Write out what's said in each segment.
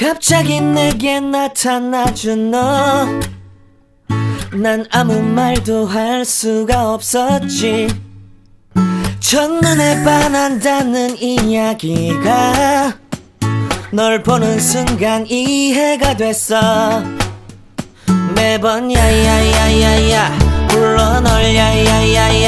갑자기 내게 나타나준 너 난 아무 말도 할 수가 없었지 첫눈에 반한다는 이야기가 널 보는 순간 이해가 됐어 매번 야야야야야 불러 널 야야야야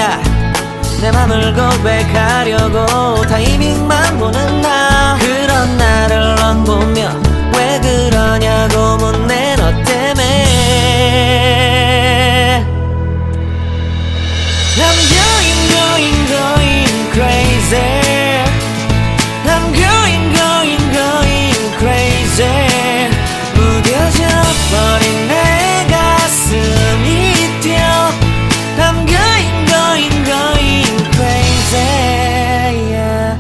내 맘을 고백하려고 타이밍만 보는 나 그런 나를 넌 보며 왜 그러냐고 묻네 너 때문에 I'm going crazy I'm going crazy 무뎌져 버린 내 가슴이 뛰어 I'm going crazy yeah.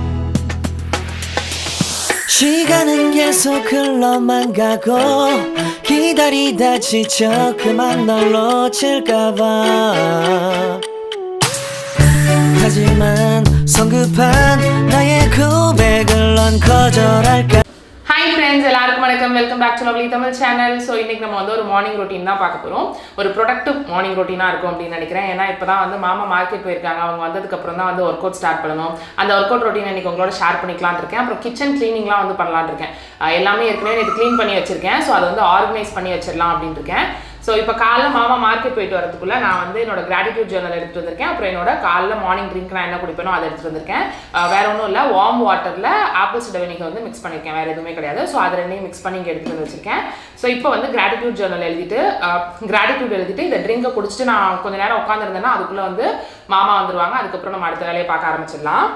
시간은 계속 흘러만 가고 기다리다 지쳐 그만 널 놓칠까봐 하지만 성급한 나의 고백을 넌 거절할까 Hi friends, எல்லாருக்கும் வணக்கம். Welcome back to lovely Tamil channel. So இன்னைக்கு நம்ம வந்து ஒரு மார்னிங் ரொட்டீன் தான் பார்க்க போகிறோம். ஒரு ப்ரொடக்டிவ் மார்னிங் ரொட்டீனாக இருக்கும் அப்படின்னு நினைக்கிறேன். ஏன்னா இப்போ தான் வந்து மாமா மார்க்கெட் போயிருக்காங்க. அவங்க வந்ததுக்கப்புறம் தான் வந்து ஒர்க் அவுட் ஸ்டார்ட் பண்ணணும். அந்த ஒர்க் அவுட் ரொட்டீன் இன்னைக்கு உங்களோட ஷேர் பண்ணிக்கலான் இருக்கேன். அப்புறம் கிச்சன் க்ளீனிங்லாம் வந்து பண்ணலான் இருக்கேன். எல்லாமே ஏற்கனவே இது க்ளீன் பண்ணி வச்சிருக்கேன். ஸோ அதை வந்து ஆர்கனைஸ் பண்ணி வச்சிடலாம் அப்படின்னு இருக்கேன். ஸோ இப்போ காலைல மாமா மார்க்கெட் போயிட்டு வரதுக்குள்ளே நான் வந்து என்னோட கிராட்டிடியூட் ஜர்னல் எடுத்துகிட்டு வந்திருக்கேன். அப்புறம் என்னோட காலைல மார்னிங் ட்ரிங்க் நான் என்ன குடிப்பேனோ அதை எடுத்துகிட்டு வந்திருக்கேன். வேறு ஒன்றும் இல்லை, வார்ம் வாட்டரில் ஆப்பிள் சிடர் வினிகர் வந்து மிக்ஸ் பண்ணியிருக்கேன். வேறு எதுவுமே கிடையாது. ஸோ அது ரெண்டையும் மிக்ஸ் பண்ணி இங்கே எடுத்துகிட்டு வந்து வச்சிருக்கேன். ஸோ இப்போ வந்து கிராட்டிடியூட் ஜர்னல் எழுதிட்டு இதை ட்ரிங்கை குடிச்சிட்டு நான் கொஞ்சம் நேரம் உட்காந்துருந்தேன்னா அதுக்குள்ளே வந்து மாமா வந்துடுவாங்க. அதுக்கப்புறம் நம்ம அடுத்த வேலையை பார்க்க ஆரம்பிச்சிடலாம்.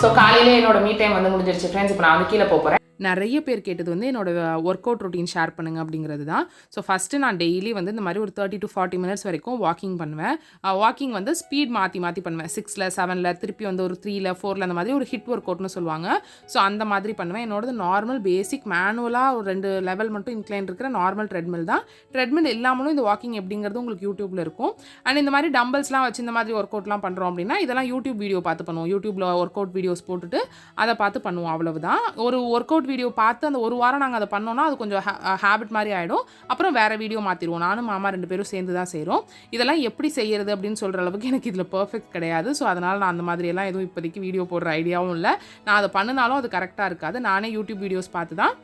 ஸோ காலையிலே என்னோட மீ டைம் வந்து முடிஞ்சிருச்சு ஃப்ரெண்ட்ஸ். இப்போ நான் வந்து கீழே போகிறேன். நிறைய பேர் கேட்டது வந்து என்னோட ஒர்க் அவுட் ரொட்டீன் ஷேர் பண்ணுங்க அப்படிங்கிறது தான். ஸோ ஃபஸ்ட்டு நான் டெய்லி வந்து இந்த மாதிரி ஒரு 30 to 40 minutes வரைக்கும் வாக்கிங் பண்ணுவேன். வாக்கிங் வந்து ஸ்பீட் மாற்றி பண்ணுவேன். 6ல் 7ல் திருப்பி வந்து ஒரு 3ல் 4ல் அந்த மாதிரி ஒரு ஹிட் ஒர்க் அவுட்னு சொல்லுவாங்க. ஸோ அந்த மாதிரி பண்ணுவேன். என்னோடது நார்மல் பேசிக் மேனுவலாக ஒரு 2 லெவல் மட்டும் இன்க்ளைன் இருக்கிற நார்மல் ட்ரெட்மில் தான். ட்ரெட்மில் இல்லாமலும் இந்த வாக்கிங் எப்படிங்கிறது உங்களுக்கு யூடியூப்பில் இருக்கும். அண்ட் இந்த மாதிரி டம்பிள்ஸ்லாம் வச்சு இந்த மாதிரி ஒர்க் அவுட்லாம் பண்ணுறோம் அப்படின்னா இதெல்லாம் யூடியூப் வீடியோ பார்த்து பண்ணுவோம். யூடியூப்பில் ஒர்க் அவுட் வீடியோஸ் போட்டுட்டு அதை பார்த்து பண்ணுவோம். அவ்வளவுதான். ஒரு ஒர்க் அவுட் வீடியோ பார்த்து அந்த ஒரு வாரம் நாங்கள் அதை பண்ணோன்னா அது கொஞ்சம் ஹேபிட் மாதிரி ஆகிடும். அப்புறம் வேறு வீடியோ மாற்றிடுவோம். நானும் மாமா 2 பேரும் சேர்ந்து தான் செய்கிறோம். இதெல்லாம் எப்படி செய்கிறது அப்படின்னு சொல்கிற அளவுக்கு எனக்கு இதில் பர்ஃபெக்ட் கிடையாது. ஸோ அதனால் நான் அந்த மாதிரியெல்லாம் எதுவும் இப்போதைக்கு வீடியோ போடுற ஐடியாவும் இல்லை. நான் அதை பண்ணினாலும் அது கரெக்டாக இருக்காது. நானே யூடியூப் வீடியோஸ் பார்த்து தான்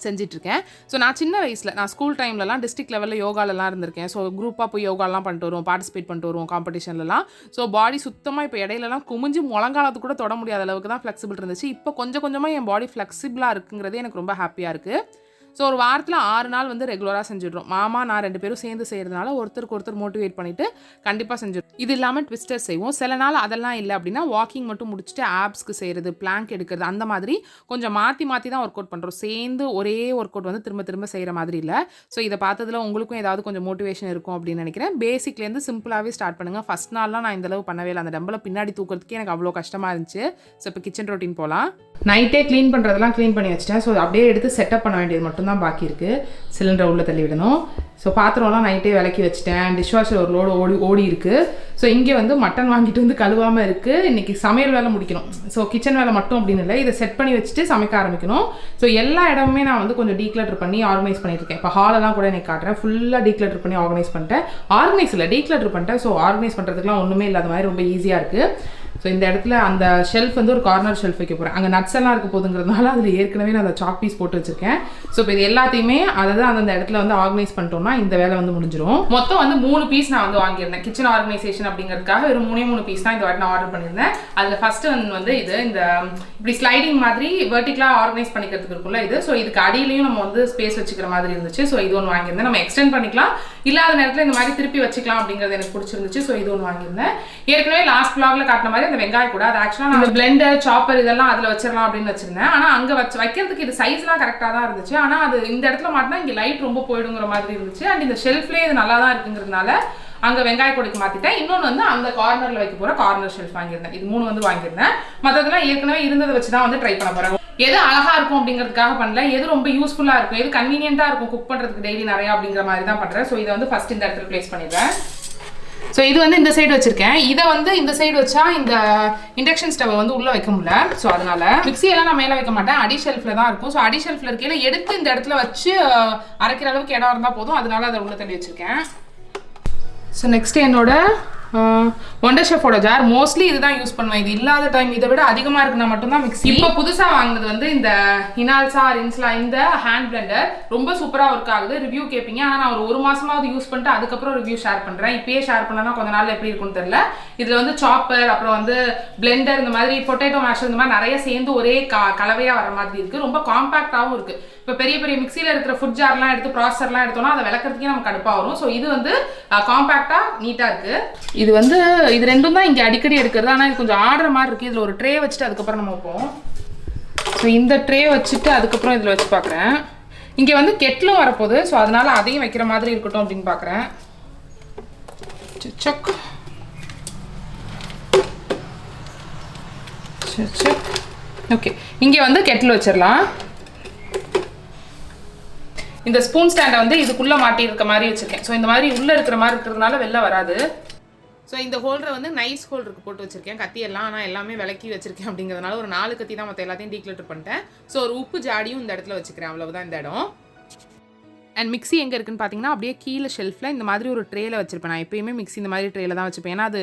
செஞ்சிட்ருக்கேன். ஸோ நான் சின்ன வயசில் நான் ஸ்கூல் டைம்லலாம் டிஸ்ட்ரிக்ட் லெவலில் யோகாலெலாம் இருந்திருக்கேன். ஸோ குரூப்பாக போய் யோகாலாம் பண்ணிட்டு வருவோம், பார்ட்டிசிபேட் பண்ணிட்டு வருவோம் காம்படிஷன்லலாம். ஸோ பாடி சுத்தமாக இப்போ இடையிலலாம் குமிஞ்சு முழங்காலத்து கூட தொட முடியாத அளவுக்கு தான் ஃப்ளெக்சிபிள் இருந்துச்சு. இப்போ கொஞ்சம் கொஞ்சமாக என் பாடி ஃப்ளெக்சிபிளாக இருக்குங்கிறதே எனக்கு ரொம்ப ஹாப்பியாக இருக்குது. ஸோ ஒரு வாரத்தில் 6 நாள் வந்து ரெகுலராக செஞ்சிடுறோம். மாமா நான் 2 பேரும் சேர்ந்து செய்கிறதுனால ஒருத்தருக்கு ஒருத்தர் மோட்டிவேட் பண்ணிவிட்டு கண்டிப்பாக செஞ்சிடும். இது இல்லாமல் ட்விஸ்டர் செய்வோம். சில நாள் அதெல்லாம் இல்லை அப்படின்னா வாக்கிங் மட்டும் முடிச்சுட்டு ஆப்ஸ்க்கு செய்கிறது, பிளாங்க் எடுக்கிறது, அந்த மாதிரி கொஞ்சம் மாற்றி தான் ஒர்க் அவுட் பண்ணுறோம். சேர்ந்து ஒரே ஒர்க் அவுட் வந்து திரும்ப செய்கிற மாதிரி இல்லை. ஸோ இதை பார்த்ததில் உங்களுக்கும் ஏதாவது கொஞ்சம் மோட்டிவேஷன் இருக்கும் அப்படின்னு நினைக்கிறேன். பேசிக்லேருந்து சிம்பிளாகவே ஸ்டார்ட் பண்ணுங்கள். ஃபஸ்ட் நாள்லாம் நான் இந்தளவு பண்ணவே இல்லை. அந்த டம்பிளை பின்னாடி தூக்கிறதுக்கே எனக்கு அவ்வளோ கஷ்டமாக இருந்துச்சு. ஸோ இப்போ கிச்சன் ரொட்டீன் போகலாம். நைட்டே க்ளீன் பண்ணுறதெல்லாம் க்ளீன் பண்ணி வச்சிட்டேன். ஸோ அப்படியே எடுத்து செட்டப் பண்ண வேண்டியது மட்டும்தான் பாக்கி இருக்குது. சிலிண்டரை உள்ளே தள்ளி விடணும். ஸோ பாத்திரம்லாம் நைட்டே விளக்கி வச்சுட்டேன். டிஷ்வாஷர் ஒரு லோடு ஓடி இருக்குது. ஸோ இங்கே வந்து மட்டன் வாங்கிட்டு வந்து கழுவாமல் இருக்குது. இன்றைக்கி சமையல் வேலை முடிக்கணும். ஸோ கிச்சன் வேலை மட்டும் அப்படின்னு இல்லை, இதை செட் பண்ணி வச்சுட்டு சமைக்க ஆரம்பிக்கணும். ஸோ எல்லா இடமுமே நான் வந்து கொஞ்சம் டீக்ளட்டர் பண்ணி ஆர்கனைஸ் பண்ணியிருக்கேன். இப்போ ஹாலெல்லாம் கூட எனக்கு காட்டுறேன். ஃபுல்லாக டீக்ளட்டர் பண்ணி ஆர்கனைஸ் பண்ணிட்டேன். டீக்ளட்டர் பண்ணிட்டேன். ஸோ ஆர்கனைஸ் பண்ணுறதுக்குலாம் ஒன்றுமே இல்லாத மாதிரி ரொம்ப ஈஸியாக இருக்குது. ஸோ இந்த இடத்துல அந்த ஷெல்ஃப் வந்து ஒரு கார்னர் ஷெல்ஃப் வைக்க போகிறேன். அங்கே நட்ஸ் எல்லாம் இருக்க போதுங்கிறதுனால அதில் ஏற்கனவே நான் அந்த சாக் பீஸ் போட்டு வச்சிருக்கேன். ஸோ இப்போ இது எல்லாத்தையுமே அதாவது அந்த இடத்துல வந்து ஆர்கனைஸ் பண்ணிட்டோம்னா இந்த வேலை வந்து முடிஞ்சிடும். மொத்தம் வந்து 3 பீஸ் நான் வந்து வாங்கியிருந்தேன் கிச்சன் ஆர்கனைசேஷன் அப்படிங்கிறதுக்காக. வெறும் 3 பீஸ் தான் இந்த வாட்டி நான் ஆர்டர் பண்ணியிருந்தேன். அதில் ஃபஸ்ட்டு வந்து இது இந்த இப்படி ஸ்லைடிங் மாதிரி வெர்டிகலாக ஆர்கனைஸ் பண்ணிக்கிறதுக்கு இருக்குல்ல இது. ஸோ இதுக்கு அடியிலையும் நம்ம வந்து ஸ்பேஸ் வச்சுக்கிற மாதிரி இருந்துச்சு. ஸோ இது ஒன்று வாங்கியிருந்தேன். நம்ம எக்ஸ்டெண்ட் பண்ணிக்கலாம், இல்லாத நேரத்தில் இந்த மாதிரி திருப்பி வச்சுக்கலாம் அப்படிங்கிறது எனக்கு பிடிச்சிருந்துச்சு. ஸோ இது ஒன்று வாங்கியிருந்தேன். ஏற்கனவே லாஸ்ட் vlogல காட்டின மாதிரி அந்த வெங்காயம் கூட அது ஆக்சுவலாக நான் பிளெண்டர் சாப்பர் இதெல்லாம் அதில் வச்சிடலாம் அப்படின்னு வச்சிருந்தேன். ஆனால் அங்கே வைக்கிறதுக்கு இது சைஸ்லாம் கரெக்டாக தான் இருந்துச்சு. ஆனால் அது இந்த இடத்துல மாட்டினா இங்கே லைட் ரொம்ப போயிடுங்கிற மாதிரி இருந்துச்சு. அண்ட் இந்த ஷெல்ஃப்லேயே இது நல்லா தான் இருக்குங்கிறதுனால அங்கே வெங்காய கூடைக்கு மாற்றிட்டேன். இன்னொன்று வந்து அந்த கார்னரில் வைக்க போகிற கார்னர் ஷெல்ஃப் வாங்கியிருந்தேன். இது 3 வந்து வாங்கியிருந்தேன். மற்றதெல்லாம் ஏற்கனவே இருந்ததை வச்சு தான் வந்து ட்ரை பண்ண போகிறேன். எது அழகா இருக்கும் அப்படிங்கிறதுக்காக பண்ணல, எது ரொம்ப யூஸ்ஃபுல்லா இருக்கும், எது கன்வீனியன்ட்டா இருக்கும் குக் பண்றதுக்கு டெய்லி நிறைய அப்படிங்கிற மாதிரி தான் பண்றேன். ஸோ இதை வந்து ஃபர்ஸ்ட் இந்த இடத்துல பிளேஸ் பண்ணிடுறேன். ஸோ இது வந்து இந்த சைடு வச்சிருக்கேன். இதை வந்து இந்த சைடு வச்சா இந்த இண்டக்ஷன் ஸ்டவ் வந்து உள்ள வைக்க முடியல. ஸோ அதனால மிக்ஸியெல்லாம் நான் மேலே வைக்க மாட்டேன், அடி ஷெல்ஃப்ல தான் இருக்கும். ஸோ அடி ஷெல்ஃப்ல இருக்கையில எடுத்து இந்த இடத்துல வச்சு அரைக்கிற அளவுக்கு இடம் இருந்தால் போதும், அதனால அதை உள்ள தள்ளி வச்சிருக்கேன். ஸோ நெக்ஸ்ட் என்னோட ஒண்டர் ஷெஃபோட ஜார் மோஸ்ட்லி இதுதான் யூஸ் பண்ணுவேன். இது இல்லாத டைம் இதை விட அதிகமாக இருக்குன்னா மட்டும்தான் மிக்ஸி. இப்போ புதுசாக வாங்கினது வந்து இந்த ஹினால்சா ரின்ஸ்லா இந்த ஹேண்ட் பிளெண்டர் ரொம்ப சூப்பராக ஒர்க் ஆகுது. ரிவ்யூ கேட்பீங்க, ஆனால் நான் ஒரு மாசமாவது யூஸ் பண்ணிட்டு அதுக்கப்புறம் ரிவ்யூ ஷேர் பண்ணுறேன். இப்பயே ஷேர் பண்ணனா கொஞ்ச நாள் எப்படி இருக்குன்னு தெரியல. இதில் வந்து சாப்பர், அப்புறம் வந்து பிளெண்டர், இந்த மாதிரி பொட்டேட்டோ மேஷர், இந்த மாதிரி நிறைய சேர்ந்து ஒரே கலவையாக வர மாதிரி இருக்குது. ரொம்ப காம்பாக்டாகவும் இருக்குது. இப்போ பெரிய பெரிய மிக்ஸியில் இருக்கிற ஃபுட் ஜார்லாம் எடுத்து ப்ராசஸர்லாம் எடுத்தோம்னா அதை விளக்கிறதுக்கே நமக்கு கடுப்பாக வரும். ஸோ இது வந்து காம்பாக்டாக நீட்டாக இருக்குது. இது வந்து இது ரெண்டும் தான் இங்கே அடிக்கடி எடுக்கிறது. ஆனால் இது கொஞ்சம் ஆடுற மாதிரி இருக்குது. இதில் ஒரு ட்ரே வச்சுட்டு அதுக்கப்புறம் நம்ம வைப்போம். ஸோ இந்த ட்ரே வச்சுட்டு அதுக்கப்புறம் இதில் வச்சு பார்க்குறேன். இங்கே வந்து கெட்டிலும் வரப்போகுது. ஸோ அதனால் அதையும் வைக்கிற மாதிரி இருக்கட்டும் அப்படின்னு பார்க்குறேன். ஓகே, இங்கே வந்து கெட்டில் வச்சிடலாம். இந்த ஸ்பூன் ஸ்டாண்டை வந்து இதுக்குள்ளே மாட்டி இருக்க மாதிரி வச்சுருக்கேன். ஸோ இந்த மாதிரி உள்ளே இருக்கிற மாதிரி இருக்கிறதுனால வெளில வராது. ஸோ இந்த ஹோல்டரை வந்து நைஸ் ஹோல்டருக்கு போட்டு வச்சிருக்கேன். கத்தி எல்லாம் ஆனால் எல்லாமே விளக்கி வச்சிருக்கேன் அப்படிங்கிறதுனால ஒரு 4 கத்தி தான் மற்ற எல்லாத்தையும் டீக்ளட்டர் பண்ணிட்டேன். ஸோ ஒரு உப்பு ஜாடியும் இந்த இடத்துல வச்சுக்கிறேன். அவ்வளவுதான் இந்த இடம். அண்ட் மிக்ஸி எங்கே இருக்குன்னு பார்த்தீங்கன்னா அப்படியே கீழே ஷெல்ஃபில் இந்த மாதிரி ஒரு ட்ரேயில் வச்சிருப்பேன். நான் எப்பயுமே மிக்ஸி இந்த மாதிரி ட்ரேயில் தான் வச்சுப்பேன். ஏன்னா அது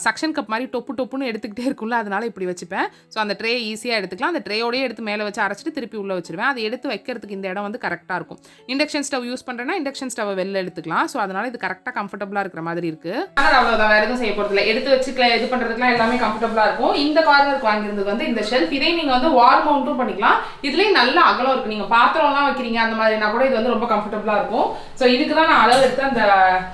சக்ஷன் கப் மாதிரி டொப்புன்னு எடுத்துக்கிட்டே இருக்கும்ல, அதனால இப்படி வச்சுப்பேன். ஸோ அந்த ட்ரே ஈஸியாக எடுத்துக்கலாம். அந்த ட்ரேயோடய எடுத்து மேலே வச்சு அரைச்சிட்டு திருப்பி உள்ளே வச்சிருவேன். அதை எடுத்து வைக்கிறதுக்கு இந்த இடம் வந்து கரெக்டாக இருக்கும். இண்டக்ஷன் ஸ்டவ் யூஸ் பண்ணுறேன்னா இண்டக்ஷன் ஸ்டவ் வெளில எடுத்துக்கலாம். ஸோ அதனால இது கரெக்டாக கம்ஃபர்டபுளாக இருக்கிற மாதிரி இருக்குது. ஆனால் அவ்வளோதான், வேறு எதுவும் செய்ய போகிறதில்ல. எடுத்து வச்சுக்கலாம், இது பண்ணுறதுக்குலாம் எல்லாமே கம்ஃபர்டபுளாக இருக்கும். இந்த கார்னருக்கு வாங்கியிருந்தது வந்து இந்த ஷெல்ஃப். இதே நீங்கள் வந்து வால் மவுண்ட்டும் பண்ணிக்கலாம். இதுலேயும் நல்ல அகலம் இருக்குது. நீங்கள் பாத்திரம்லாம் வைக்கிறீங்க அந்த மாதிரினா கூட இது வந்து ரொம்ப கம்ஃபர்டபுளாக இருக்கும். ஸோ இதுக்கு தான் நான் அளவு எடுத்து அந்த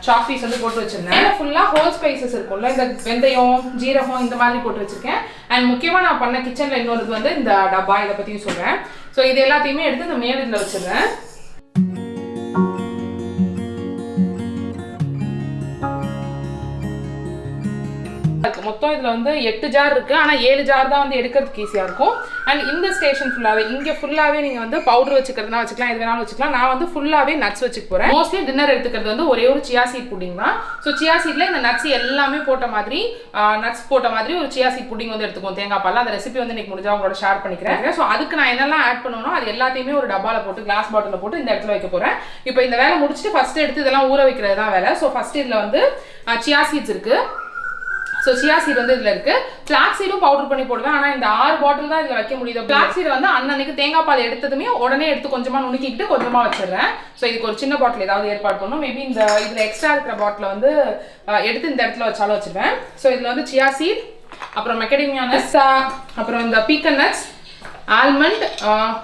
சாப் பீஸ் வந்து போட்டு வச்சிருந்தேன். ஃபுல்லாக ஹோல் ஸ்பைசஸ் இருக்கும்ல, இந்த வெந்தயம், ஜீரகம் இந்த மாதிரி போட்டு வச்சிருக்கேன். அண்ட் முக்கியமாக நான் பண்ண கிச்சனில் இன்னொரு வந்து இந்த டப்பா, இதை பற்றியும் சொல்கிறேன். ஸோ இது எல்லாத்தையுமே எடுத்து இந்த மேல் இதில் வச்சிருந்தேன். மொத்தம் இதில் வந்து 8 ஜார் இருக்குது. ஆனால் 7 ஜார் தான் வந்து எடுக்கிறதுக்கு ஈஸியாக இருக்கும். அண்ட் இந்த ஸ்டேஷன் ஃபுல்லாகவே இங்கே ஃபுல்லாகவே நீங்கள் வந்து பவுடர் வச்சுக்கிறதுனா வச்சுக்கலாம், எது வேணாலும் வச்சுக்கலாம். நான் வந்து ஃபுல்லாகவே நட்ஸ் வச்சுக்க போகிறேன். மோஸ்ட்லி டின்னர் எடுத்துக்கிறது வந்து ஒரே ஒரு சியா சீட் புட்டிங் தான். ஸோ சியா சீட்டில் இந்த நட்ஸ் எல்லாமே போட்ட மாதிரி ஒரு சியா சீட் புட்டிங் வந்து எடுத்துக்குவோம் தேங்காய் பால். அந்த ரெசிபி வந்து இன்னைக்கு முடிஞ்சா உங்களோட ஷேர் பண்ணிக்கிறேன். ஸோ அதுக்கு நான் என்னெல்லாம் ஆட் பண்ணணும் அது எல்லாத்தையுமே ஒரு டப்பாவில் போட்டு கிளாஸ் பாட்டிலில் போட்டு இந்த இடத்துல வைக்க போகிறேன். இப்போ இந்த வேலை முடிச்சுட்டு ஃபஸ்ட்டு எடுத்து இதெல்லாம் ஊற வைக்கிறது தான் வேலை. ஸோ ஃபஸ்ட்டு இதில் வந்து சியா சீட்ஸ் இருக்குது. ஸோ சியா சீட் வந்து இதில் இருக்குது. ஃப்ளாக்ஸ் சீடும் பவுடர் பண்ணி போடுவேன். ஆனால் இந்த 6 பாட்டில் தான் இதில் வைக்க முடியுது. ஃப்ளாக்ஸ் சீடை வந்து அன்னன்னைக்கு தேங்காய் பால் எடுத்ததுமே உடனே எடுத்து கொஞ்சமாக நுணுக்கிட்டு கொஞ்சமாக வச்சிடுறேன். ஸோ இதுக்கு ஒரு சின்ன பாட்டில் ஏதாவது ஏற்பாடு பண்ணணும். மேபி இந்த இதில் எக்ஸ்ட்ரா இருக்கிற பாட்டில் வந்து எடுத்து இந்த இடத்துல வச்சாலும் வச்சிருவேன். ஸோ இதில் வந்து சியா சீட், அப்புறம் மெக்கடேமியா நட்ஸ், அப்புறம் இந்த பீக்கன் நட்ஸ், ஆல்மண்ட்,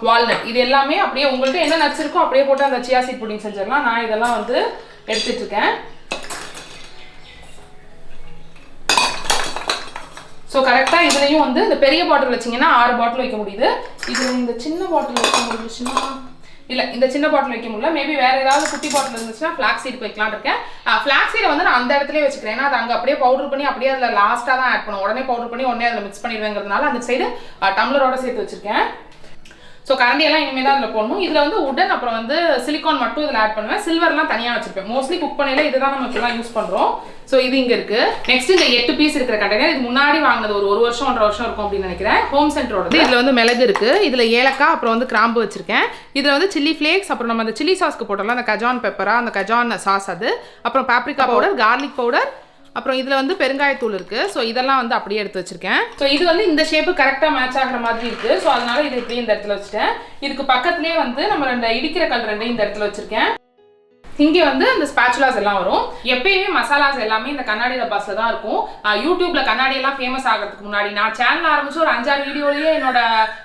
வால்நட், இது எல்லாமே அப்படியே உங்கள்கிட்ட என்ன நட்ஸ் இருக்கோ அப்படியே போட்டு அந்த சியா சீட் புட்டிங் செஞ்சிடலாம். நான் இதெல்லாம் வந்து எடுத்துட்டு இருக்கேன். ஸோ கரெக்டாக இதுலேயும் வந்து இந்த பெரிய பாட்டில் வச்சிங்கன்னா 6 பாட்டில் வைக்க முடியுது. இதில் இந்த சின்ன பாட்டில் வைக்க முடிஞ்சுன்னா இல்லை, இந்த சின்ன பாட்டில் வைக்க முடியல. மேபி வேறு ஏதாவது குட்டி பாட்டில் இருந்துச்சுன்னா ஃப்ளாக்ஸ் சீட் வைக்கலான்னு இருக்கேன். ஃப்ளாக்ஸ் சீடை வந்து நான் அந்த இடத்துலேயே வச்சுக்கிறேன். ஏன்னா அது அங்கே அப்படியே பவுடர் பண்ணி அப்படியே அதில் லாஸ்ட்டாக தான் ஆட் பண்ணுவோம். உடனே பவுடர் பண்ணி உடனே அதில் மிக்ஸ் பண்ணிடுவேங்கிறதுனால அந்த சைடு டம்ளரோட சேர்த்து வச்சுருக்கேன். ஸோ கரண்டியெல்லாம் இனிமேல் தான் அதில் போடணும். இதில் வந்து உடன் அப்புறம் வந்து சிலிக்கான் மட்டும் இதில் ஆட் பண்ணுவேன். சில்வர்லாம் தனியாக வச்சுருப்பேன். மோஸ்ட்லி குக் பண்ணையில் இதுதான் நம்ம இப்பெல்லாம் யூஸ் பண்ணுறோம். ஸோ இது இங்கே இருக்குது. நெக்ஸ்ட் இந்த 8 பீஸ் இருக்கிற கண்டெய்னர், இது முன்னாடி வாங்கினது ஒரு 1 வருஷம் 1.5 வருஷம் இருக்கும் அப்படின்னு நினைக்கிறேன். ஹோம் சென்டரோட. இதில் வந்து மிளகு இருக்குது, இதில் ஏலக்காய், அப்புறம் வந்து கிராம்பு வச்சிருக்கேன். இதில் வந்து சில்லி ஃப்ளேக்ஸ், அப்புறம் நம்ம அந்த சில்லி சாஸ்க்கு போட்டோம்ல அந்த கஜான் பெப்பரா, அந்த கஜான் சாஸ் அது, அப்புறம் பாப்ரிகா பவுடர், கார்லிக் பவுடர், அப்புறம் இதில் வந்து பெருங்காயத்தூள் இருக்குது. ஸோ இதெல்லாம் வந்து அப்படியே எடுத்து வச்சிருக்கேன். ஸோ இது வந்து இந்த ஷேப்பு கரெக்டாக மேட்ச் ஆகிற மாதிரி இருக்குது. ஸோ அதனால இது இப்படியே இந்த இடத்துல வச்சுட்டேன். இதுக்கு பக்கத்துலேயே வந்து நம்ம 2 இடிக்கிற கல் 2 இந்த இடத்துல வச்சிருக்கேன். இங்கே வந்து இந்த ஸ்பாச்சுலாஸ் எல்லாம் வரும். எப்பயுமே மசாலாஸ் எல்லாமே இந்த கண்ணாடி டப்பாஸ்ல தான் இருக்கும். யூடியூப்ல கண்ணாடி எல்லாம் ஃபேமஸ் ஆகிறதுக்கு முன்னாடி நான் சேனல் ஆரம்பிச்சு ஒரு 5-6 வீடியோலயே என்னோட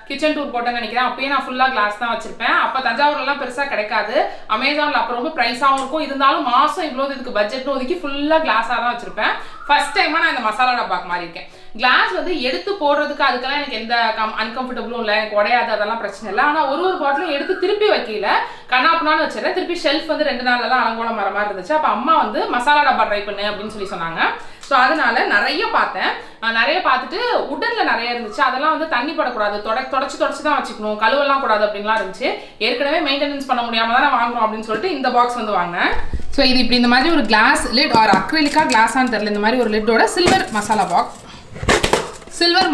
கிச்சன் டூர் போட்டேன்னு நினைக்கிறேன். அப்பயே நான் ஃபுல்லா கிளாஸ் தான் வச்சிருப்பேன். அப்போ தஞ்சாவூர்லாம் பெருசா கிடைக்காது. அமேசான்ல அப்போ ரொம்ப ப்ரைஸாகவும் இருக்கும். இருந்தாலும் மாசம் இவ்வளோ இதுக்கு பட்ஜெட்னு ஒதுக்கி ஃபுல்லா கிளாஸாக தான் வச்சிருப்பேன். ஃபர்ஸ்ட் டைமா நான் இந்த மசாலா டப்பாக்கு மாறி இருக்கேன். கிளாஸ் வந்து எடுத்து போடுறதுக்கு அதுக்கெல்லாம் எனக்கு எந்த அன்கம்ஃபர்டபுளும் இல்லை, எனக்கு உடையாது, அதெல்லாம் பிரச்சனை இல்லை. ஆனால் ஒரு பாட்டிலும் எடுத்து திருப்பி வைக்கல, கண்ணாப்புனான்னு வச்சிடறேன். திருப்பி ஷெல்ஃப் வந்து 2 நாள்லாம் அலங்கோலம் வர மாதிரி இருந்துச்சு. அப்போ அம்மா வந்து மசாலா டப்பா ட்ரை பண்ணு அப்படின்னு சொல்லி சொன்னாங்க. ஸோ அதனால நிறைய பார்த்தேன். நிறைய பார்த்துட்டு உடன்ல நிறைய இருந்துச்சு. அதெல்லாம் வந்து தண்ணி படக்கூடாது, தொடச்சு தான் வச்சுக்கணும், கழுவெல்லாம் கூடாது அப்படின்லாம் இருந்துச்சு. ஏற்கனவே மெயின்டெனன்ஸ் பண்ண முடியாம தானே வாங்குறோம் அப்படின்னு சொல்லிட்டு இந்த பாக்ஸ் வந்து வாங்கினேன். ஸோ இது இப்படி இந்த மாதிரி ஒரு கிளாஸ் லிட் ஆர் அக்ரிலிக்கா கிளாஸான்னு தெரியல, இந்த மாதிரி ஒரு லிட்டோட சில்வர்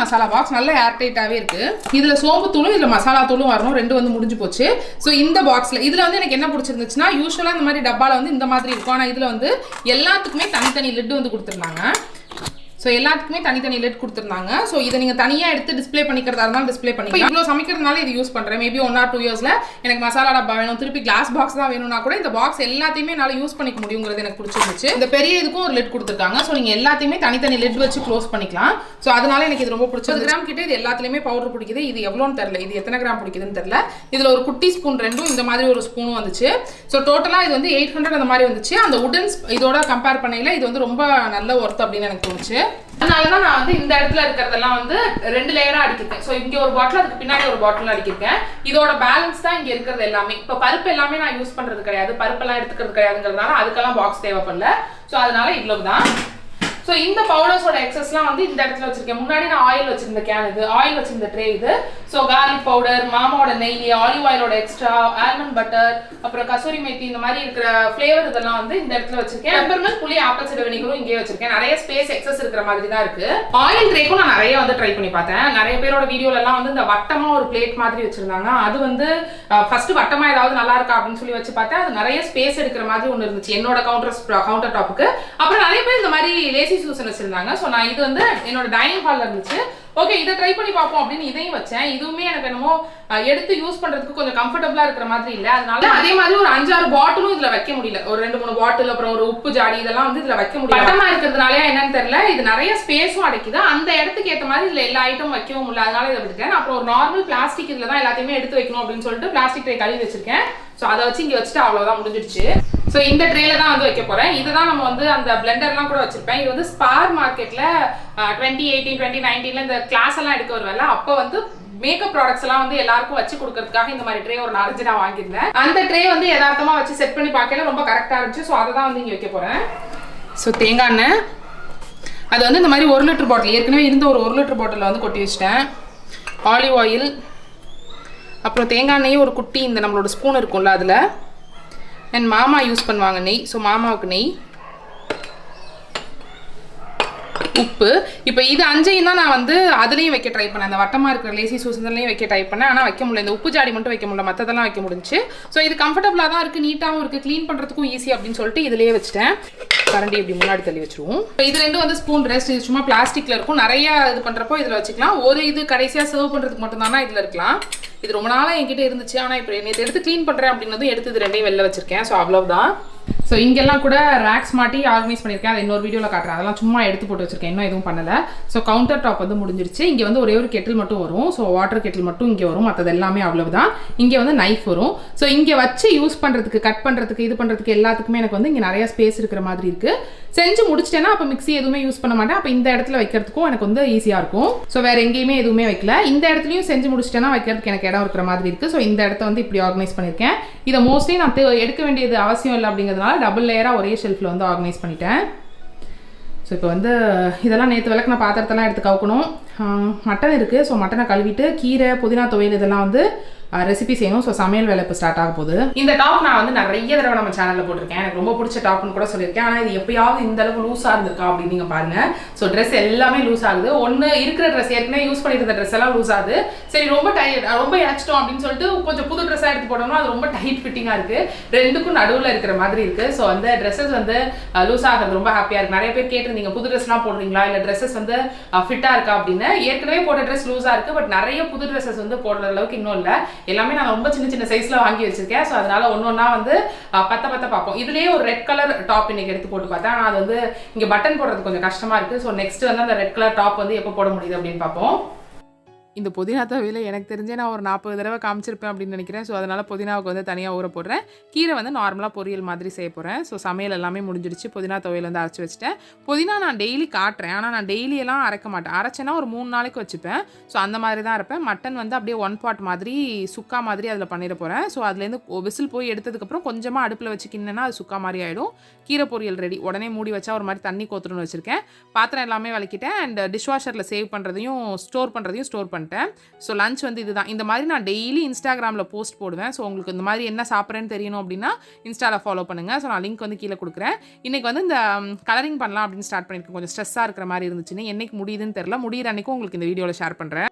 மசாலா பாக்ஸ் நல்ல ஏர் டைட்டாகவே இருக்குது. இதில் சோம்பு தூளும் இதில் மசாலா தூளும் வரணும், 2 வந்து முடிஞ்சு போச்சு. ஸோ இந்த பாக்ஸில் இதில் வந்து எனக்கு என்ன பிடிச்சிருந்துச்சுன்னா, யூஸ்வலாக இந்த மாதிரி டப்பாவில் வந்து இந்த மாதிரி இருக்கும். ஆனால் இதில் வந்து எல்லாத்துக்குமே தனித்தனி லிட்டு வந்து கொடுத்துருந்தாங்க. ஸோ எல்லாத்துக்குமே தனித்தனி லிட் கொடுத்துருந்தாங்க. ஸோ இதை நீங்கள் தனியாக எடுத்து டிஸ்பிளே பண்ணிக்கிறதா இருந்தாலும் டிஸ்பிளே பண்ணிக்கலாம். இவ்வளோ சமைக்கிறதுனால இது யூஸ் பண்ணுறேன். மேபி 1 or 2 இயர்ஸில் எனக்கு மசாலா டப்பா வேணும், திருப்பி கிளாஸ் பாக்ஸ் தான் வேணும்னா கூட இந்த பாக்ஸ் எல்லாத்தையுமே என்னால் யூஸ் பண்ணிக்க முடியுங்கிறது எனக்கு பிடிச்சிருந்துச்சு. இந்த பெரிய இதுக்கும் ஒரு லிட் கொடுத்துருக்காங்க. ஸோ நீங்கள் எல்லாத்தையுமே தனித்தனி லிட் வச்சு க்ளோஸ் பண்ணிக்கலாம். ஸோ அதனால எனக்கு இது ரொம்ப பிடிச்சது. 10 கிராம் கிட்ட இது எல்லாத்துலேயுமே பவுடர் பிடிக்குது. இது எவ்வளோன்னு தெரியல, இது எத்தனை கிராம் பிடிக்குதுன்னு தெரியல. இதில் ஒரு குட்டி ஸ்பூன் 2, இந்த மாதிரி ஒரு ஸ்பூனும் வந்துச்சு. ஸோ டோட்டலாக இது வந்து 800 அந்த மாதிரி வந்துச்சு. அந்த உடன் இதோட கம்பேர் பண்ணையில் இது வந்து ரொம்ப நல்ல ஒர்த் அப்படின்னு எனக்கு தோணுச்சு. அதனால தான் நான் வந்து இந்த இடத்துல இருக்கிறதெல்லாம் வந்து 2 லேயரா அடிக்கிருக்கேன். ஸோ இங்கே ஒரு பாட்டில், அதுக்கு பின்னாடி ஒரு பாட்டில் அடிக்கிருக்கேன். இதோட பேலன்ஸ் தான் இங்கே இருக்கிறது எல்லாமே. இப்போ பருப்பு எல்லாமே நான் யூஸ் பண்ணுறது கிடையாது, பருப்பெல்லாம் எடுத்துக்கிறது கிடையாதுங்கிறதுனால அதுக்கெல்லாம் பாக்ஸ் தேவைப்படல. ஸோ அதனால இவ்வளவு தான். ஸோ இந்த பவுடர்ஸோட எக்ஸஸ்லாம் வந்து இந்த இடத்துல வச்சிருக்கேன். முன்னாடி நான் ஆயில் வச்சிருந்த கேன் இது, ஆயில் வச்சிருந்த ட்ரே இது. ஸோ கார்லிக் பவுடர், மாமாவோட நெய், ஆலிவ் ஆயிலோட எக்ஸ்ட்ரா, ஆல்மண்ட் பட்டர், அப்புறம் கசூரி மேத்தி, இந்த மாதிரி இருக்கிற ஃப்ளேவர் இதெல்லாம் வந்து இந்த இடத்துல வச்சிருக்கேன். பெப்பர்மெண்ட், புளி, ஆப்பிள் சைடர் வினிகரும் இங்கே வச்சிருக்கேன். நிறைய ஸ்பேஸ் எக்ஸஸ் இருக்கிற மாதிரி தான் இருக்கு. ஆயில் ட்ரேக்கும் நான் நிறைய வந்து ட்ரை பண்ணி பார்த்தேன். நிறைய பேரோட வீடியோல எல்லாம் வந்து இந்த வட்டமா ஒரு பிளேட் மாதிரி வச்சிருந்தாங்க. அது வந்து ஃபர்ஸ்ட் வட்டமா ஏதாவது நல்லா இருக்கா அப்படின்னு சொல்லி வச்சு பார்த்தேன். அது நிறைய ஸ்பேஸ் எடுக்கிற மாதிரி ஒன்று இருந்துச்சு என்னோட கவுண்டர் டாப்புக்கு. அப்புறம் நிறைய பேர் இந்த மாதிரி லேசி சூசன் வச்சிருந்தாங்க. ஸோ நான் இது வந்து என்னோட டைனிங் ஹால்ல இருந்துச்சு. ஓகே, இதை ட்ரை பண்ணி பார்ப்போம் அப்படின்னு இதையும் வச்சேன். இதுவுமே எனக்கு என்னமோ எடுத்து யூஸ் பண்றதுக்கு கொஞ்சம் கம்ஃபர்டபுளா இருக்கிற மாதிரி இல்லை. அதனால அதே மாதிரி ஒரு 5-6 பாட்டிலும் இதுல வைக்க முடியல. ஒரு 2-3 பாட்டில், அப்புறம் ஒரு உப்பு ஜாடி, இதெல்லாம் வந்து இதுல வைக்க முடியல. பட்டமா இருக்கிறதுனால என்னன்னு தெரியல, இது நிறைய ஸ்பேஸும் அடைக்குது. அந்த இடத்துக்கு ஏற்ற மாதிரி இதுல எல்லா ஐட்டமும் வைக்கவும் முடியல. அதனால இதை விட்டுட்டேன். அப்புறம் ஒரு நார்மல் பிளாஸ்டிக் இதுல தான் எல்லாத்தையுமே எடுத்து வைக்கணும் அப்படின்னு சொல்லிட்டு பிளாஸ்டிக் ட்ரே கழுவி வச்சிருக்கேன். ஸோ அதை வச்சு இங்கே வச்சுட்டு அவ்வளோதான், முடிஞ்சிடுச்சு. ஸோ இந்த ட்ரேல தான் வந்து வைக்க போறேன். இதுதான் நம்ம வந்து அந்த பிளெண்டர்லாம் கூட வச்சிருப்பேன். இது வந்து ஸ்பார் மார்க்கெட்ல 2018, 2019 இந்த கிளாஸ் எல்லாம் எடுக்க வருவேன்ல, அப்போ வந்து மேக்கப் ப்ராடக்ட்ஸ் எல்லாம் வந்து எல்லாருக்கும் வச்சு கொடுக்கறதுக்காக இந்த மாதிரி ட்ரே ஒரு 4-5 நான் வாங்கியிருந்தேன். அந்த ட்ரே வந்து யதார்த்தமா வச்சு செட் பண்ணி பார்க்கல ரொம்ப கரெக்டாக இருந்துச்சு. ஸோ அதை தான் வந்து இங்கே வைக்க போறேன். ஸோ தேங்காய் எண்ணெய், அது வந்து இந்த மாதிரி 1 லிட்டர் பாட்டில், ஏற்கனவே இருந்த ஒரு 1 லிட்டர் பாட்டிலில் வந்து கொட்டி வச்சிட்டேன். ஆலிவ் ஆயில், அப்புறம் தேங்காய் எண்ணெய் ஒரு குட்டி இந்த நம்மளோட ஸ்பூன் இருக்கும்ல அதில். அண்ட் மாமா யூஸ் பண்ணுவாங்க நெய், ஸோ மாமாவுக்கு நெய், உப்பு. இப்போ இது 5ஐயும் தான் நான் வந்து அதுலேயும் வைக்க ட்ரை பண்ணேன். அந்த வட்டமாக இருக்கிற லேசி சூசன்லையும் வைக்க ட்ரை பண்ணேன். ஆனால் வைக்க முடியல. இந்த உப்பு ஜாடி மட்டும் வைக்க முடியல, மற்றதெல்லாம் வைக்க முடிஞ்சு. ஸோ இது கம்ஃபர்டபுளாக தான் இருக்குது, நீட்டாகவும் இருக்குது, க்ளீன் பண்ணுறதுக்கும் ஈஸி அப்படின்னு சொல்லிட்டு இதிலேயே வச்சுட்டேன். கரண்டி இப்படி முன்னாடி தள்ளி வச்சுருவோம். இது 2 வந்து ஸ்பூன் ரெஸ்ட். இது சும்மா பிளாஸ்டிக்கில் இருக்கும். நிறைய இது பண்ணுறப்போ இதில் வச்சுக்கலாம். ஒரு இது கடைசியாக சர்வ் பண்ணுறதுக்கு மட்டும்தானா இதில் இருக்கலாம். இது ரொம்ப நாளாக என்கிட்ட இருந்துச்சு. ஆனால் இப்போ நேற்று எடுத்து க்ளீன் பண்ணுறேன் அப்படின்னதும் எடுத்து இது 2ஐயும் வெளில வச்சிருக்கேன். ஸோ அவ்வளவுதான். ஸோ இங்கெல்லாம் கூட ரேக்ஸ் மாட்டி ஆர்கனைஸ் பண்ணியிருக்கேன். அதை இன்னொரு வீடியோவில் காட்டுறேன். அதெல்லாம் சும்மா எடுத்து போட்டு வச்சிருக்கேன், இன்னும் எதுவும் பண்ணலை. ஸோ கவுண்டர் டாப் வந்து முடிஞ்சிருச்சு. இங்கே வந்து ஒரே ஒரு கெட்டில் மட்டும் வரும். ஸோ வாட்டர் கெட்டில் மட்டும் இங்கே வரும், மற்றது எல்லாமே அவ்வளவுதான். இங்கே வந்து நைஃப் வரும். ஸோ இங்கே வச்சு யூஸ் பண்ணுறதுக்கு, கட் பண்ணுறதுக்கு, இது பண்ணுறதுக்கு எல்லாத்துக்குமே எனக்கு வந்து இங்கே நிறைய ஸ்பேஸ் இருக்கிற மாதிரி இருக்குது. செஞ்சு முடிச்சிட்டேன்னா அப்போ மிக்ஸி எதுவுமே யூஸ் பண்ண மாட்டேன். அப்போ இந்த இடத்துல வைக்கிறதுக்கும் எனக்கு வந்து ஈஸியாக இருக்கும். ஸோ வேறு எங்கேயுமே எதுவுமே வைக்கல. இந்த இடத்துலையும் செஞ்சு முடிச்சிட்டேன்னா வைக்கிறதுக்கு எனக்கு இடம் இருக்கிற மாதிரி இருக்குது. ஸோ இந்த இடத்த வந்து இப்படி ஆர்கனைஸ் பண்ணியிருக்கேன். இதை மோஸ்ட்லி நான் எடுக்க வேண்டியது அவசியம் இல்லை அப்படிங்கிறதுனால டபுள் லேயராக ஒரே ஷெல்ஃபில் வந்து ஆர்கனைஸ் பண்ணிட்டேன். ஸோ இப்போ வந்து இதெல்லாம் நேற்று விளக்குன பாத்திரத்தெல்லாம் எடுத்து கவுக்கணும். மட்டன் இருக்குது. ஸோ மட்டனை கழுவிட்டு கீரை, புதினா துவையல் இதெல்லாம் வந்து ரெசிபி செய்யணும். ஸோ சமையல் வேலை இப்போ ஸ்டார்ட் ஆக போகுது. இந்த டாப் நான் வந்து நிறைய தடவை நம்ம சேனலில் போட்டிருக்கேன். எனக்கு ரொம்ப பிடிச்ச டாப்னு கூட சொல்லியிருக்கேன். ஆனால் இது எப்பயாவது இந்த அளவுக்கு லூஸாக இருந்திருக்கா அப்படின்னு நீங்கள் பாருங்கள். ஸோ ட்ரெஸ் எல்லாமே லூஸ் ஆகுது. ஒன்று இருக்கிற ட்ரெஸ், ஏற்கனவே யூஸ் பண்ணிட்டு இருந்த ட்ரெஸ் எல்லாம் லூஸ் ஆகுது. சரி ரொம்ப ரொம்ப இழைச்சிட்டோம் அப்படின்னு சொல்லிட்டு கொஞ்சம் புது ட்ரெஸ்ஸாக எடுத்து போட்டோம்னா அது ரொம்ப டைட் ஃபிட்டிங்காக இருக்குது. 2க்கும் நடுவில் இருக்கிற மாதிரி இருக்குது. ஸோ அந்த ட்ரெஸ்ஸஸ் வந்து லூஸ் ஆகிறது ரொம்ப ஹாப்பியாக இருக்குது. நிறைய பேர் கேட்டிருந்தீங்க புது ட்ரெஸ்லாம் போடுறீங்களா, இல்லை ட்ரெஸ்ஸஸ் வந்து ஃபிட்டாக இருக்கா அப்படின்னு. ஏற்கனவே போட்ட ட்ரெஸ் லூஸாக இருக்குது. பட் நிறைய புது ட்ரெஸ்ஸஸ் வந்து போடுற அளவுக்கு இன்னும் இல்லை. எல்லாமே நான் ரொம்ப சின்ன சைஸ்ல வாங்கி வச்சிருக்கேன். ஸோ அதனால ஒன்னொன்னா வந்து பத்த பார்ப்போம். இதுலயே ஒரு ரெட் கலர் டாப் இன்னைக்கு எடுத்து போட்டு பார்த்தேன். ஆனால் அது வந்து இங்கே பட்டன் போடுறது கொஞ்சம் கஷ்டமா இருக்கு. ஸோ நெக்ஸ்ட் வந்து அந்த ரெட் கலர் டாப் வந்து எப்போ போட முடியுது அப்படின்னு பார்ப்போம். இந்த புதினா துவையல எனக்கு தெரிஞ்சே நான் ஒரு 40 தடவை காமிச்சிருப்பேன் அப்படின்னு நினைக்கிறேன். ஸோ அதனால் புதினாவுக்கு வந்து தனியாக ஊற போடுறேன். கீரை வந்து நார்மலாக பொரியல் மாதிரி செய்ய போகிறேன். ஸோ சமையல் எல்லாமே முடிஞ்சிடுச்சு. புதினா துவையல் வந்து அரைச்சி வச்சுட்டேன். புதினா நான் டெய்லி காட்டுறேன். ஆனால் நான் டெய்லியெல்லாம் அரைக்க மாட்டேன். அரைச்சேன்னா ஒரு 3 நாளைக்கு வச்சுப்பேன். ஸோ அந்த மாதிரி தான் இருப்பேன். மட்டன் வந்து அப்படியே 1 பாட் மாதிரி சுக்கா மாதிரி அதில் பண்ணிட போகிறேன். ஸோ அதுலேருந்து விசில் போய் எடுத்ததுக்கப்புறம் கொஞ்சமாக அடுப்பில் வச்சு கிண்ணனா அது சுக்கா மாதிரி ஆகிடும். கீரை பொரியல் ரெடி. உடனே மூடி வச்சா ஒரு மாதிரி தண்ணி கோத்துருன்னு வச்சுருக்கேன். பாத்திரம் எல்லாமே விளக்கிட்டேன். அண்ட் டிஷ்வாஷரில் சேவ் பண்ணுறதையும் ஸ்டோர் பண்ணிட்டேன். ஸோ லஞ்ச் வந்து இதுதான். இந்த மாதிரி நான் டெய்லி இன்ஸ்டாகிராமில் போஸ்ட் போடுவேன். ஸோ உங்களுக்கு இந்த மாதிரி என்ன சாப்பிட்றேன்னு தெரியணும் அப்படின்னா இன்ஸ்டாவில் ஃபாலோ பண்ணுங்கள். ஸோ நான் லிங்க் வந்து கீழே கொடுக்குறேன். இன்றைக்கி வந்து இந்த கலரிங் பண்ணலாம் அப்படின்னு ஸ்டார்ட் பண்ணியிருக்கேன். கொஞ்சம் ஸ்ட்ரெஸ்ஸாக இருக்கிற மாதிரி இருந்துச்சுன்னு என்னைக்கு முடியுதுன்னு தெரியல. முடிகிற அன்றைக்கும் உங்களுக்கு இந்த வீடியோவில் ஷேர் பண்ணுறேன்.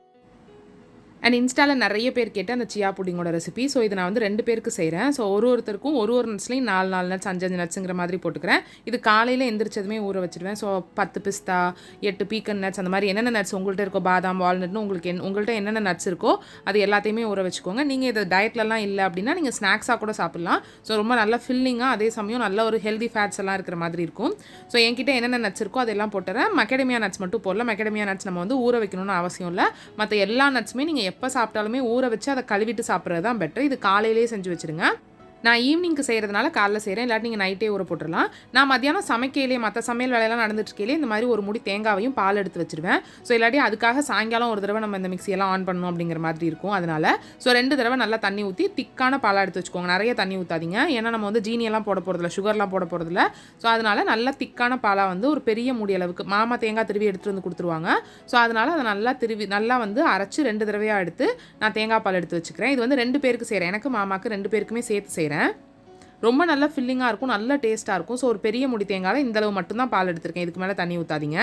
அண்ட் இன்ஸ்டாவில் நிறைய பேர் கேட்டு அந்த சியா புடிங்கோட ரெசிபி. ஸோ இதை நான் வந்து 2 பேருக்கு செய்கிறேன். ஸோ ஒருத்தருக்கும் ஒரு நட்ஸ்லையும் 4 நட்ஸ் 5 நட்ஸுங்கிற மாதிரி போட்டுக்கிறேன். இது காலையில் எந்திரிச்சதுமே ஊற வச்சுடுவேன். ஸோ 10 பிஸ்தா 8 பீக்கன் நட்ஸ் அந்த மாதிரி என்னென்ன நட்ஸ் உங்கள்கிட்ட இருக்கோ, பாதாம் வால்நட்னு உங்கள்கிட்ட என்னென்ன நட்ஸ் இருக்கோ அது எல்லாத்தையுமே ஊற வச்சுக்கோங்க. நீங்கள் இதை டயட்லலாம் இல்லை அப்படின்னா நீங்கள் ஸ்நாக்ஸாக கூட சாப்பிட்லாம். ஸோ ரொம்ப நல்லா ஃபில்லிங்காக, அதே சமயம் நல்ல ஒரு ஹெல்தி ஃபேட்ஸ் எல்லாம் இருக்கிற மாதிரி இருக்கும். ஸோ என்கிட்ட என்னென்ன நட்ஸ் இருக்கோ அதெல்லாம் போட்டுறேன். மெக்கடமியா நட்ஸ் மட்டும் போடல. மெக்கடமியா நட்ஸ் நம்ம வந்து ஊற வைக்கணும்னு அவசியம் இல்லை. மற்ற எல்லா நட்ஸுமே நீங்கள் எப்போ சாப்பிட்டாலுமே ஊற வச்சு அதை கழுவிட்டு சாப்பிட்றது தான் பெட்டர். இது காலையிலேயே செஞ்சு வச்சுருங்க. நான் ஈவினிங்க்கு செய்கிறதுனால காலைல செய்கிறேன். இல்லாட்டி நீங்கள் நைட்டே ஊற போட்டுடலாம். நான் மத்தியானம் சமைக்கையிலே மற்ற சமையல் வேலையெல்லாம் நடந்துட்டுருக்கையிலே இந்த மாதிரி ஒரு முடி தேங்காவையும் பால் எடுத்து வச்சுருவேன். ஸோ இல்லாட்டி அதுக்காக சாயங்காலம் ஒரு தடவை நம்ம இந்த மிக்சியெல்லாம் ஆன் பண்ணணும் அப்படிங்கிற மாதிரி இருக்கும். அதனால் ஸோ 2 தடவை நல்லா தண்ணி ஊற்றி திக்கான பாலாக எடுத்து வச்சுக்கோங்க. நிறைய தண்ணி ஊற்றாதீங்க. ஏன்னா நம்ம வந்து ஜீனியெல்லாம் போட போகிறதில்ல, சுகர்லாம் போட போகிறதில்ல. ஸோ அதனால் நல்லா திக்கான பாலாக வந்து ஒரு பெரிய முடி அளவுக்கு மாமா தேங்காய் திருவி எடுத்துகிட்டு வந்து கொடுத்துருவாங்க. ஸோ அதனால் அதை நல்லா வந்து அரைச்சி 2 தடவையாக எடுத்து நான் தேங்காய் பால் எடுத்து வச்சுக்கிறேன். இது வந்து 2 பேருக்கு செய்கிறேன். எனக்கு மாமாவுக்கு 2 பேருக்குமே சேர்த்து செய்கிறேன். ரொம்ப நல்லா ஃபில்லிங்காக இருக்கும், நல்ல டேஸ்ட்டாக இருக்கும். ஸோ ஒரு பெரிய முடி தேங்காயில் இந்தளவு மட்டும்தான் பால் எடுத்திருக்கேன். இதுக்கு மேலே தண்ணி ஊற்றாதீங்க.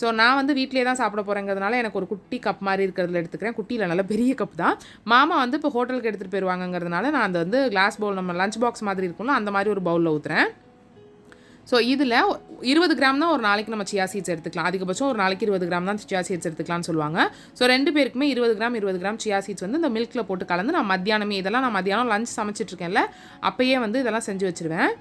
ஸோ நான் வந்து வீட்டிலே தான் சாப்பிட போகிறேங்கிறதுனால எனக்கு ஒரு குட்டி கப் மாதிரி இருக்கிறதுல எடுத்துக்கிறேன். குட்டியில் நல்ல பெரிய கப் தான். மாமா வந்து இப்போ ஹோட்டலுக்கு எடுத்துகிட்டு போயிடுவாங்கங்கிறதுனால நான் அந்த வந்து கிளாஸ் பவுல், நம்ம லஞ்ச் பாக்ஸ் மாதிரி இருக்கும்ல, அந்த மாதிரி ஒரு பவுலில் ஊற்றுறேன். ஸோ இதில் 20 கிராம் தான் ஒரு நாளைக்கு நம்ம சியா சீட்ஸ் எடுத்துக்கலாம். அதிகபட்சம் ஒரு நாளைக்கு 20 கிராம் தான் சியா சீட்ஸ் எடுத்துக்கலாம்னு சொல்லுவாங்க. ஸோ 2 பேருக்குமே 20 கிராம் சியா சீட்ஸ் வந்து இந்த மில்கில் போட்டு கலந்து நான் மத்தியானமே நான் மத்தியானம் லஞ்ச் சமைச்சிட்ருக்கேன்ல, அப்போயே வந்து இதெல்லாம் செஞ்சு வச்சுருவேன்.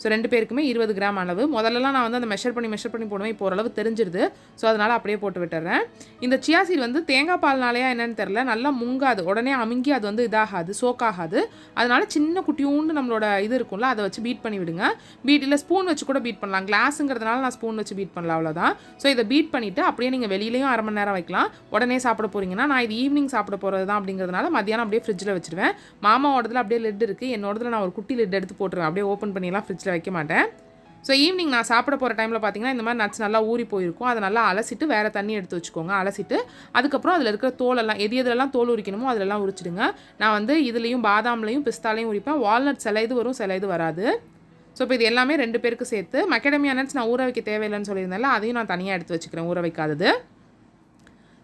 ஸோ 2 பேருக்குமே 20 கிராம் அளவு. முதல்லலாம் நான் வந்து அந்த மெஷர் பண்ணி போடுவேன். இப்போ ஓரளவு தெரிஞ்சிருது. ஸோ அதனால் அப்படியே போட்டு விட்டுறேன். இந்த சியா சீட் வந்து தேங்காய் பால்னாலேயா என்னன்னு தெரில, நல்லா முங்காது, உடனே அமுங்கி அது வந்து இதாகாது, சோக்காகாது. அதனால் சின்ன குட்டியூண்டு நம்மளோட இது இருக்கும்ல, அதை வச்சு பீட் பண்ணி விடுங்க. இல்லை ஸ்பூன் வச்சு கூட பீட் பண்ணலாம். கிளாஸுங்கிறதுனால நான் ஸ்பூன் வச்சு பீட் பண்ணலாம், அவ்வளோதான். ஸோ இதை பீட் பண்ணிவிட்டு அப்படியே நீங்கள் வெளியிலையும் 1/2 மணி நேரம் வைக்கலாம். உடனே சாப்பிட போகிறீங்கன்னா, நான் இது ஈவினிங் சாப்பிட போகிறது தான் அப்படிங்கிறதுனால மத்தியானம் அப்படியே ஃப்ரிட்ஜில் வச்சுருவேன். மாமாவோடதுல அப்படியே லிட் இருக்குது. என்னோடதுல நான் ஒரு குட்டி லிட் எடுத்து போட்டுருவேன். அப்படியே ஓப்பன் பண்ணிலாம் ஃப்ரிட்ஜில் வைக்க மாட்டேன். ஸோ ஈவினிங் நான் சாப்பிட போகிற டைமில் பார்த்தீங்கன்னா இந்த மாதிரி நட்ஸ் நல்லா ஊறி போயிருக்கும். அதை நல்லா அலசிட்டு வேறு தண்ணி எடுத்து வச்சுக்கோங்க. அலசிட்டு அதுக்கப்புறம் அதில் இருக்கிற தோலெல்லாம் எதெல்லாம் தோல் உரிக்கணுமோ அதிலெல்லாம் உரிச்சிடுங்க. நான் வந்து இதுலேயும் பாதாம்லையும் பிஸ்தாலையும் உரிப்பேன். வால்நட் சில இது வரும், சில இது வராது. ஸோ இப்போ இது எல்லாமே 2 பேருக்கு சேர்த்து. மெக்கடமியா நட்ஸ் நான் ஊற வைக்க தேவையில்லைன்னு சொல்லியிருந்தேன்ல, அதையும் நான் தனியாக எடுத்து வச்சுக்கிறேன், ஊற வைக்காதது.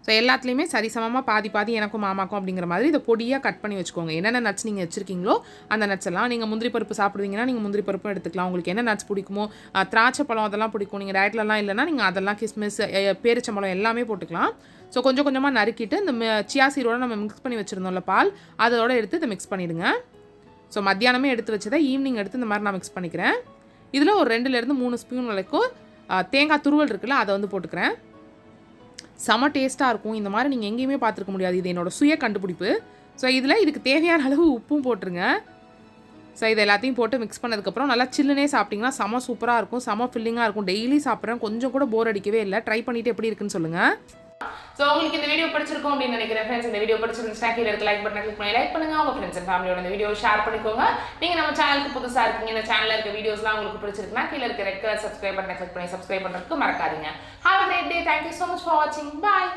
ஸோ எல்லாத்துலேயுமே சரிசமமாக பாதி எனக்கும் மாமாக்கும் அப்படிங்கிற மாதிரி இதை பொடியாக கட் பண்ணி வச்சுக்கோங்க. என்னென்ன நட்ஸ் நீங்கள் வச்சுருக்கீங்களோ அந்த நட்ஸ் எல்லாம். நீங்கள் முந்திரி பருப்பு சாப்பிடுவீங்கன்னா நீங்கள் முந்திரி பருப்பும் எடுத்துக்கலாம். உங்களுக்கு என்ன நட்ஸ் பிடிக்குமோ, திராட்சை பழம் அதெல்லாம் பிடிக்கும். நீங்கள் டயட்லலாம் இல்லைன்னா நீங்கள் அதெல்லாம் கிஸ்மிஸ், பேரிச்சம்பழம் எல்லாமே போட்டுக்கலாம். ஸோ கொஞ்சம் கொஞ்சமாக நறுக்கிட்டு இந்த சியா சீடோட நம்ம மிக்ஸ் பண்ணி வச்சுருந்தோம்ல பால், அதோட எடுத்து இதை மிக்ஸ் பண்ணிவிடுங்க. ஸோ மத்தியானமே எடுத்து வச்சதை ஈவினிங் எடுத்து இந்த மாதிரி நான் மிக்ஸ் பண்ணிக்கிறேன். இதில் ஒரு 2லேருந்து 3 ஸ்பூன் வரைக்கும் தேங்காய் துருவல் இருக்குல்ல, அதை வந்து போட்டுக்கிறேன். செம டேஸ்ட்டாக இருக்கும். இந்த மாதிரி நீங்கள் எங்கேயுமே பார்த்துருக்க முடியாது. இது என்னோடய சுய கண்டுபிடிப்பு. ஸோ இதில் இதுக்கு தேவையான அளவு உப்பும் போட்டுருங்க. ஸோ இது எல்லாத்தையும் போட்டு மிக்ஸ் பண்ணதுக்கப்புறம் நல்லா சில்லுனே சாப்பிட்டிங்கன்னா செம சூப்பராக இருக்கும், செம ஃபில்லிங்காக இருக்கும். டெய்லி சாப்பிட்றேன், கொஞ்சம் கூட போர் அடிக்கவே இல்லை. ட்ரை பண்ணிவிட்டு எப்படி இருக்குன்னு சொல்லுங்கள். ஸோ உங்களுக்கு இந்த வீடியோ பிடிச்சிருக்கும் அப்படின்னு நினைக்கிறேன் ஃப்ரெண்ட்ஸ். இந்த வீடியோ பிடிச்சிருந்துச்சுன்னா கீழே இருக்க லைக் பட்டனை கிளிக் பண்ணி லைக் பண்ணுங்கள். உங்கள் ஃப்ரெண்ட்ஸ் அண்ட் ஃபேமிலியோட இந்த வீடியோ ஷேர் பண்ணிக்கோங்க. நீங்கள் நம்ம சேனலுக்கு புதுசாக இருக்கீங்க, இந்த சேனலில் இருக்க வீடியோஸ்லாம் உங்களுக்கு பிடிச்சிருக்குன்னா கீழே இருக்க ரெட் கலர் சப்ஸ்கிரைப் பட்டனை கிளிக் பண்ணி சப்ஸ்கிரைப் பண்ணுறதுக்கு மறக்காதீங்க. Have a great day. Thank you so much for வாட்சிங். பாய்.